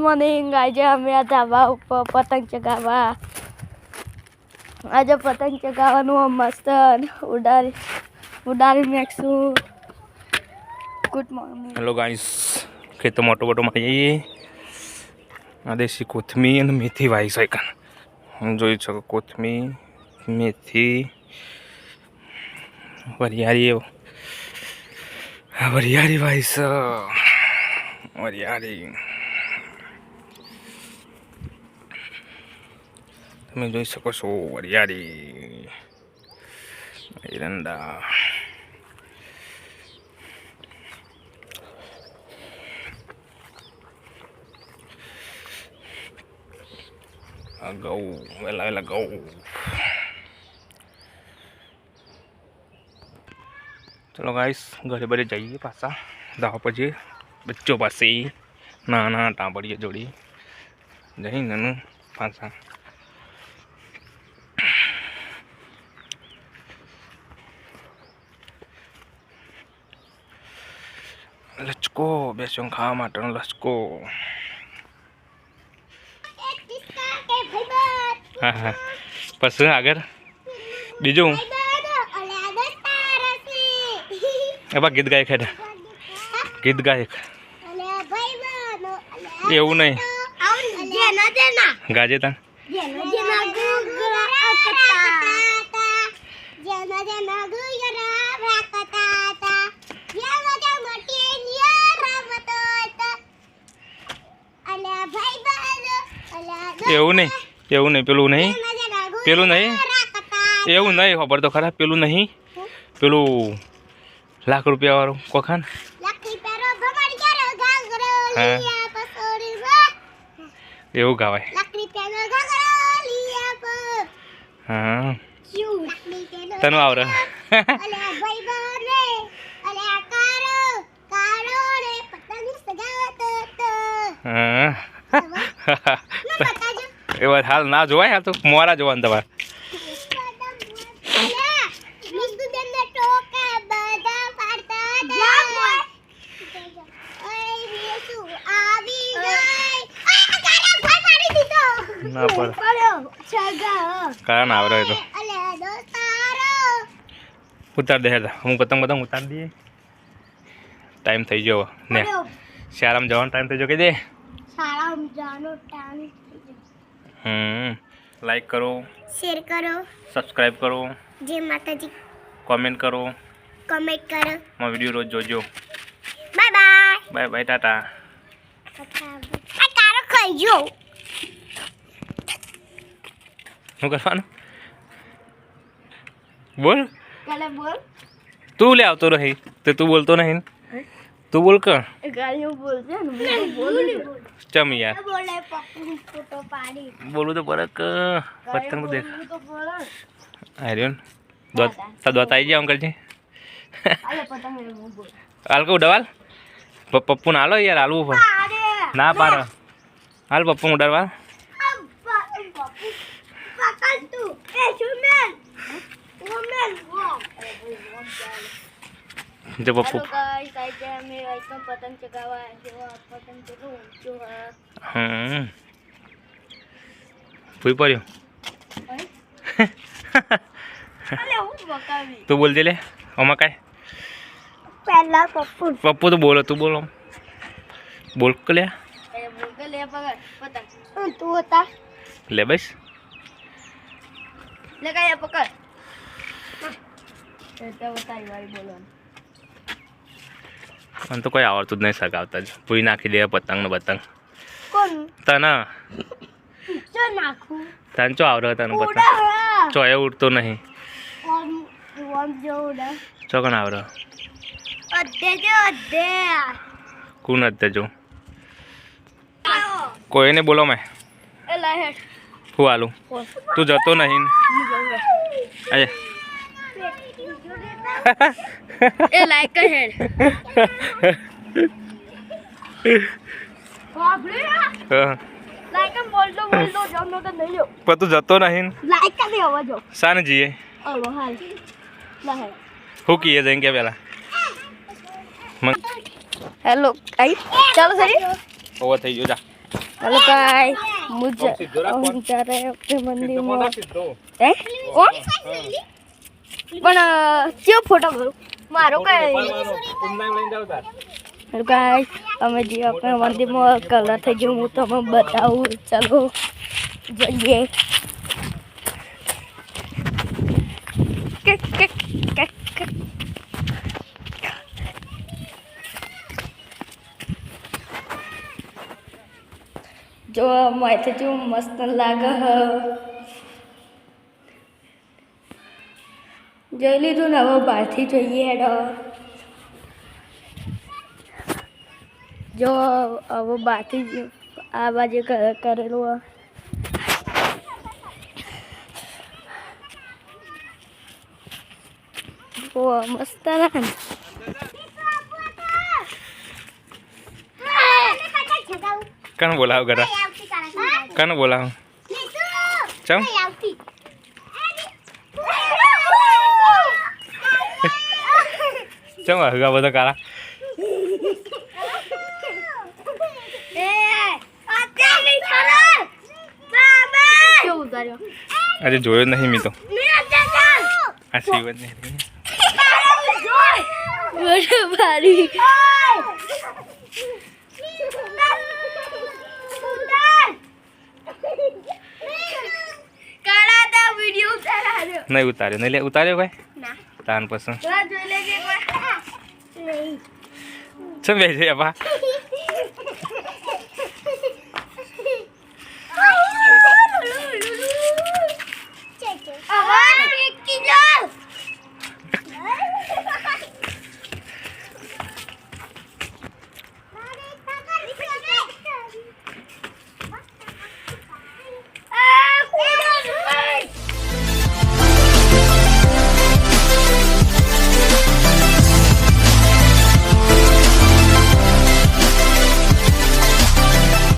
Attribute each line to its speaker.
Speaker 1: Morning. આજે અમે આ ધાબા ઉપર પતંગ ચગાવવા આજે પતંગ ચગાવવાનું મસ્ત ઉડાડી મેકશું। Good morning.
Speaker 2: હેલો ગાઈસ, ખેતો મોટો મારી જઈએ। આ દેશી કોથમીર અને મેથી વાઈ છે કાન હું જોઈ શકો। કોથમીર, મેથી, વરિયાળી વાઈ છે। વરિયાળી તમે જોઈ શકો છો। વરિયાળી, એરંડા, ઘઉં, વેલા ઘઉં। ચલો ગાઈસ, ઘરે બરે જઈએ પાછા દાવા પછી બચ્ચો પાસે નાના ટાંબડીએ જોડી જઈને પાછા લચકો બેસો ખાવા માટેનો લચકો। હા હા, પછી આગળ બીજું એવા ગીત ગાયક હેઠા ગીત ગાયક એવું નહીં ગાજે તા એવું નહીં પેલું નહીં એવું નહીં ખબર તો ખરા। પેલું નહીં પેલું લાખ રૂપિયા વાળું કોખાન હા એવું ગાવાય। હા તને આવડે હા એ વાત હાલ ના જોવાય। હાલ તો મોરા જોવાનું તમારે। ના પર કયા ના આવડે તો ઉતાર દે હેડા હું પતંગ ઉતાર દઈએ। ટાઈમ થઈ ગયો ને શાળામાં જવાનો ટાઈમ થઈ ગયો કહી દે। લાઈક કરો,
Speaker 1: શેર કરો,
Speaker 2: સબસ્ક્રાઈબ કરો,
Speaker 1: જય માતાજી,
Speaker 2: કોમેન્ટ કરો, મારો વિડીયો રોજ જોજો। Bye bye Tata. શું કરવાનું બોલ તું લે આવતો રહી તો તું બોલતો નહીં તું બોલ કર ચમ યાર બોલું તો પડે પતંગ તો દેખ આર્યન દોત આવી જાય અંકલજી હાલ કહું ડવાલ પપ્પુ ના હાલો યાર હાલવું પડે ના પાર હાલ પપ્પુ ઉડાડવા જો પપ્પુ પતંગ ચગાવવા ભૂઈ પડ્યો તું બોલજે લે આમાં કાંઈ
Speaker 1: પહેલા
Speaker 2: પપ્પુ તો બોલો તું બોલો બોલ કે લે
Speaker 1: તું હતા
Speaker 2: લે બસ
Speaker 1: લે કાય પકડ તો બતાવી વાળી બોલવાનું
Speaker 2: મને તો કોઈ આવડતું જ નહીં સગાવતા જ પૂરી નાખી દે પતંગ ને પતંગ
Speaker 1: કોણ
Speaker 2: તને
Speaker 1: ચો નાખું
Speaker 2: તને ચો આવડે તને પતંગ ચો એ ઉડતો નહીં ચો કણ આવડે કોણ અત્યારે જો કોઈને બોલો મેં હું હાલું તું જતો નહીં અરે
Speaker 1: એ લાઈક હેડ લાઈક બોલતો જમનો તો નહીં લો
Speaker 2: પણ તું જતો નહીં
Speaker 1: લાઈક કરી આવો જો
Speaker 2: સાને જીએ
Speaker 1: ઓલો હાલ લાહે
Speaker 2: હું કીએ જઈને કે પેલા
Speaker 1: હેલો આઈ ચાલો સરી
Speaker 2: ઓવર થઈ ગયો જા
Speaker 1: हेलो गाइस मुझे हम जा रहे हैं अपने मंदिर में हैं कौन પણ કયો ફોટો કરું મારો કઈ હેલો ગાઈસ અમે જે આપણે મંદિરમાં કલર થઈ ગયો હું તમને બતાવું ચાલો જઈએ જો માથે જો મસ્ત લાગે હ જોઈ લીધું ને હવે બહારથી જોઈએ હેડો જો હવે બહારથી આ બાજુ કરેલું ઓ મસ્ત ના
Speaker 2: કન બોલાવ ગરા કન બોલાવ ચમ ચમ હગા બધા કાળા આજે જોયો જ નહીં મી તો આ શિવ જ નહીં નહીં ઉતાર્યો નહીં લે ઉતાર્યો ભાઈ તાન પસંદ ચમ બેસે આપા